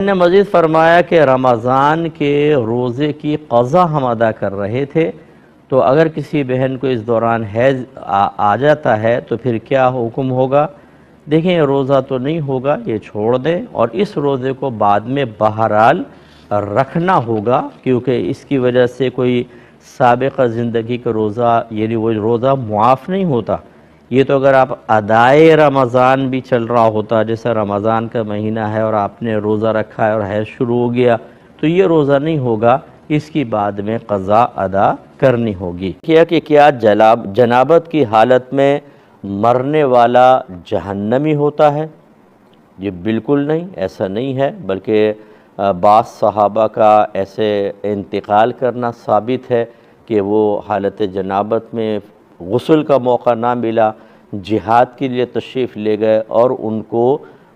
نے مزید فرمایا کہ رمضان کے روزے کی قضا ہم ادا کر رہے تھے، تو اگر کسی بہن کو اس دوران حیض آ جاتا ہے تو پھر کیا حکم ہوگا؟ دیکھیں، یہ روزہ تو نہیں ہوگا، یہ چھوڑ دیں، اور اس روزے کو بعد میں بہرحال رکھنا ہوگا، کیونکہ اس کی وجہ سے کوئی سابقہ زندگی کا روزہ، یعنی وہ روزہ معاف نہیں ہوتا۔ یہ تو اگر آپ ادائے رمضان بھی چل رہا ہوتا، جیسے رمضان کا مہینہ ہے اور آپ نے روزہ رکھا ہے اور حیض شروع ہو گیا، تو یہ روزہ نہیں ہوگا، اس کی بعد میں قضا ادا کرنی ہوگی۔ کیا جنابت کی حالت میں مرنے والا جہنمی ہوتا ہے؟ یہ بالکل نہیں، ایسا نہیں ہے، بلکہ بعض صحابہ کا ایسے انتقال کرنا ثابت ہے کہ وہ حالت جنابت میں غسل کا موقع نہ ملا، جہاد کے لیے تشریف لے گئے اور ان کو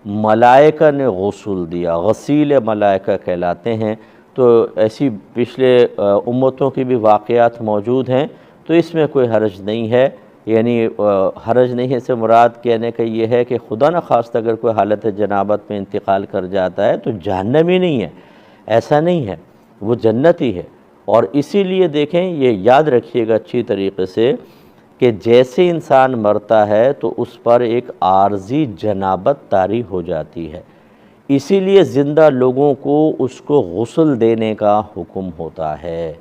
ملائکہ نے غسل دیا، غسیل ملائکہ کہلاتے ہیں۔ تو ایسی پچھلے امتوں کی بھی واقعات موجود ہیں، تو اس میں کوئی حرج نہیں ہے، یعنی حرج نہیں ہے سے مراد کہنے کا یہ ہے کہ خدا نخواستہ اگر کوئی حالت جنابت میں انتقال کر جاتا ہے تو جہنمی نہیں ہے، ایسا نہیں ہے، وہ جنتی ہے۔ اور اسی لیے دیکھیں، یہ یاد رکھیے گا اچھی طریقے سے کہ جیسے انسان مرتا ہے تو اس پر ایک عارضی جنابت طاری ہو جاتی ہے، اسی لیے زندہ لوگوں کو اس کو غسل دینے کا حکم ہوتا ہے۔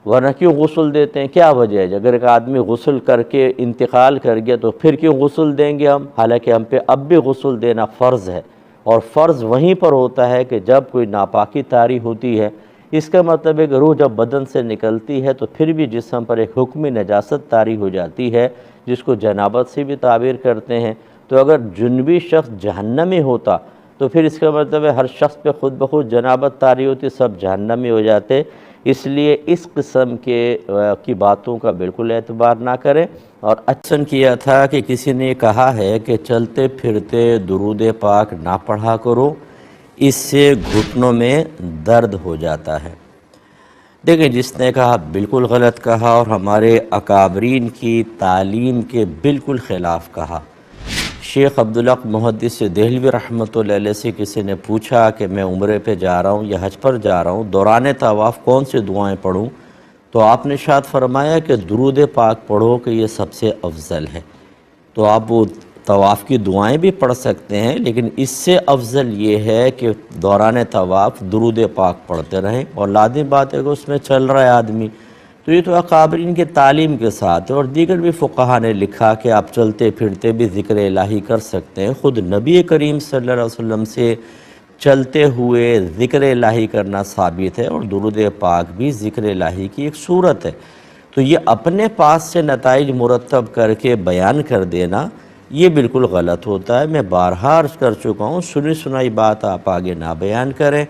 ورنہ کیوں غسل دیتے ہیں؟ کیا وجہ ہے؟ اگر ایک آدمی غسل کر کے انتقال کر گیا تو پھر کیوں غسل دیں گے ہم؟ حالانکہ ہم پہ اب بھی غسل دینا فرض ہے، اور فرض وہیں پر ہوتا ہے کہ جب کوئی ناپاکی طاری ہوتی ہے۔ اس کا مطلب ہے کہ روح جب بدن سے نکلتی ہے تو پھر بھی جسم پر ایک حکمی نجاست طاری ہو جاتی ہے، جس کو جنابت سے بھی تعبیر کرتے ہیں۔ تو اگر جنبی شخص جہنمی ہوتا تو پھر اس کا مطلب ہے ہر شخص پہ خود بخود جنابت طاری ہوتی، سب جہنمی ہو جاتے۔ اس لیے اس قسم کی باتوں کا بالکل اعتبار نہ کریں۔ اور اچھا کیا تھا کہ کسی نے کہا ہے کہ چلتے پھرتے درود پاک نہ پڑھا کرو، اس سے گھٹنوں میں درد ہو جاتا ہے۔ دیکھیں، جس نے کہا بالکل غلط کہا، اور ہمارے اکابرین کی تعلیم کے بالکل خلاف کہا۔ شیخ عبدالحق محدث دہلوی رحمۃ اللہ علیہ سے کسی نے پوچھا کہ میں عمرے پہ جا رہا ہوں یا حج پر جا رہا ہوں، دوران طواف کون سی دعائیں پڑھوں؟ تو آپ نے ارشاد فرمایا کہ درود پاک پڑھو کہ یہ سب سے افضل ہے۔ تو آپ وہ طواف کی دعائیں بھی پڑھ سکتے ہیں، لیکن اس سے افضل یہ ہے کہ دوران طواف درود پاک پڑھتے رہیں، اور لازمی بات ہے کہ اس میں چل رہا ہے آدمی، تو یہ تو اکابرین کی تعلیم کے ساتھ ہے۔ اور دیگر بھی فقہا نے لکھا کہ آپ چلتے پھرتے بھی ذکر الہی کر سکتے ہیں۔ خود نبی کریم صلی اللہ علیہ وسلم سے چلتے ہوئے ذکر الہی کرنا ثابت ہے، اور درود پاک بھی ذکر الہی کی ایک صورت ہے۔ تو یہ اپنے پاس سے نتائج مرتب کر کے بیان کر دینا، یہ بالکل غلط ہوتا ہے۔ میں بارہا عرض کر چکا ہوں، سنی سنائی بات آپ آگے نہ بیان کریں،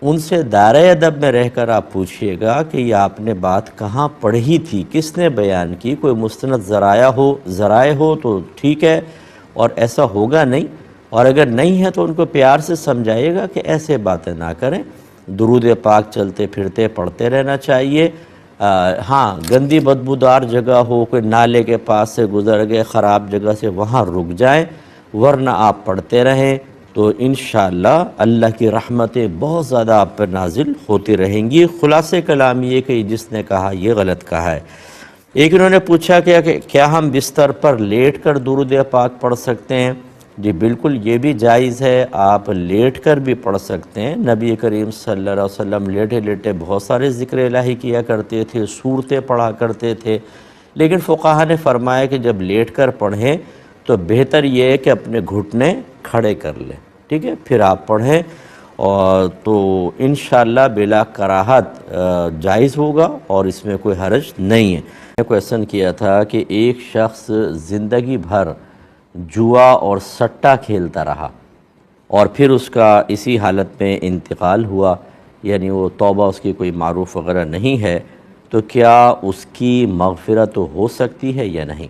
ان سے دائرۂ ادب میں رہ کر آپ پوچھئے گا کہ یہ آپ نے بات کہاں پڑھی تھی، کس نے بیان کی۔ کوئی مستند ذرائع ہو تو ٹھیک ہے، اور ایسا ہوگا نہیں، اور اگر نہیں ہے تو ان کو پیار سے سمجھائیے گا کہ ایسے باتیں نہ کریں۔ درود پاک چلتے پھرتے پڑھتے رہنا چاہیے۔ ہاں، گندی بدبودار جگہ ہو، کوئی نالے کے پاس سے گزر گئے، خراب جگہ سے، وہاں رک جائیں، ورنہ آپ پڑھتے رہیں تو انشاءاللہ اللہ کی رحمتیں بہت زیادہ آپ پر نازل ہوتی رہیں گی۔ خلاصے کلام یہ کہ جس نے کہا یہ غلط کہا ہے۔ ایک انہوں نے پوچھا کہ کیا ہم بستر پر لیٹ کر درود پاک پڑھ سکتے ہیں؟ جی بالکل، یہ بھی جائز ہے، آپ لیٹ کر بھی پڑھ سکتے ہیں۔ نبی کریم صلی اللہ علیہ وسلم لیٹے لیٹے بہت سارے ذکر الہی کیا کرتے تھے، سورتیں پڑھا کرتے تھے، لیکن فقہا نے فرمایا کہ جب لیٹ کر پڑھیں تو بہتر یہ ہے کہ اپنے گھٹنے کھڑے کر لیں، ٹھیک ہے، پھر آپ پڑھیں، اور تو انشاءاللہ بلا کراہت جائز ہوگا، اور اس میں کوئی حرج نہیں ہے۔ میں نے کویسچن کیا تھا کہ ایک شخص زندگی بھر جوا اور سٹا کھیلتا رہا، اور پھر اس کا اسی حالت میں انتقال ہوا، یعنی وہ توبہ اس کی کوئی معروف وغیرہ نہیں ہے، تو کیا اس کی مغفرت ہو سکتی ہے یا نہیں؟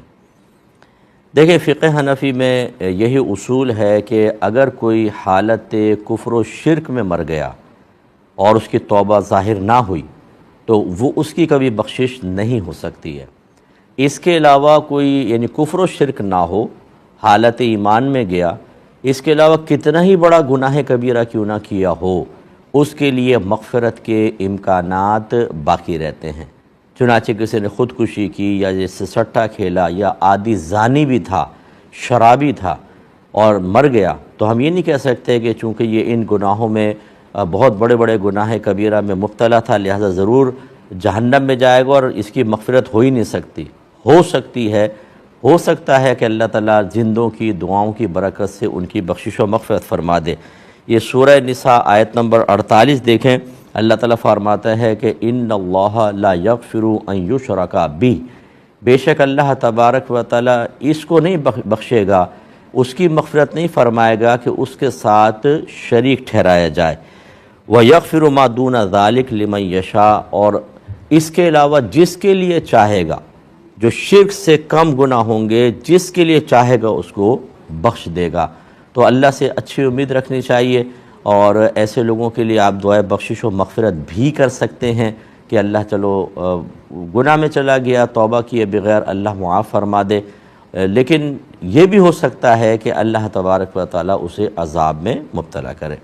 دیکھیں، فقہ حنفی میں یہی اصول ہے کہ اگر کوئی حالت کفر و شرک میں مر گیا اور اس کی توبہ ظاہر نہ ہوئی تو وہ اس کی کبھی بخشش نہیں ہو سکتی ہے۔ اس کے علاوہ کوئی یعنی کفر و شرک نہ ہو، حالت ایمان میں گیا، اس کے علاوہ کتنا ہی بڑا گناہ کبیرہ کیوں نہ کیا ہو، اس کے لیے مغفرت کے امکانات باقی رہتے ہیں۔ چنانچہ کسی نے خودکشی کی یا جیسے سٹا کھیلا یا عادی زانی بھی تھا، شرابی تھا اور مر گیا، تو ہم یہ نہیں کہہ سکتے کہ چونکہ یہ ان گناہوں میں بہت بڑے بڑے گناہ کبیرہ میں مبتلا تھا لہذا ضرور جہنم میں جائے گا اور اس کی مغفرت ہو ہی نہیں سکتی۔ ہو سکتا ہے کہ اللہ تعالیٰ زندوں کی دعاؤں کی برکت سے ان کی بخشش و مغفرت فرما دے۔ یہ سورہ نساء آیت نمبر 48 دیکھیں، اللہ تعالیٰ فرماتا ہے کہ ان اللہ لا یغفر ان یشرک بہ، بے شک اللہ تبارک و تعالیٰ اس کو نہیں بخشے گا، اس کی مغفرت نہیں فرمائے گا کہ اس کے ساتھ شریک ٹھہرایا جائے۔ وَيَغْفِرُ مَا دُونَ ذَلِكَ لِمَن يَشَاءُ، اور اس کے علاوہ جس کے لیے چاہے گا، جو شرک سے کم گناہ ہوں گے، جس کے لیے چاہے گا اس کو بخش دے گا۔ تو اللہ سے اچھی امید رکھنی چاہیے، اور ایسے لوگوں کے لیے آپ دعائے بخشش و مغفرت بھی کر سکتے ہیں کہ اللہ چلو گناہ میں چلا گیا، توبہ کیے بغیر اللہ معاف فرما دے، لیکن یہ بھی ہو سکتا ہے کہ اللہ تبارک و تعالیٰ اسے عذاب میں مبتلا کرے۔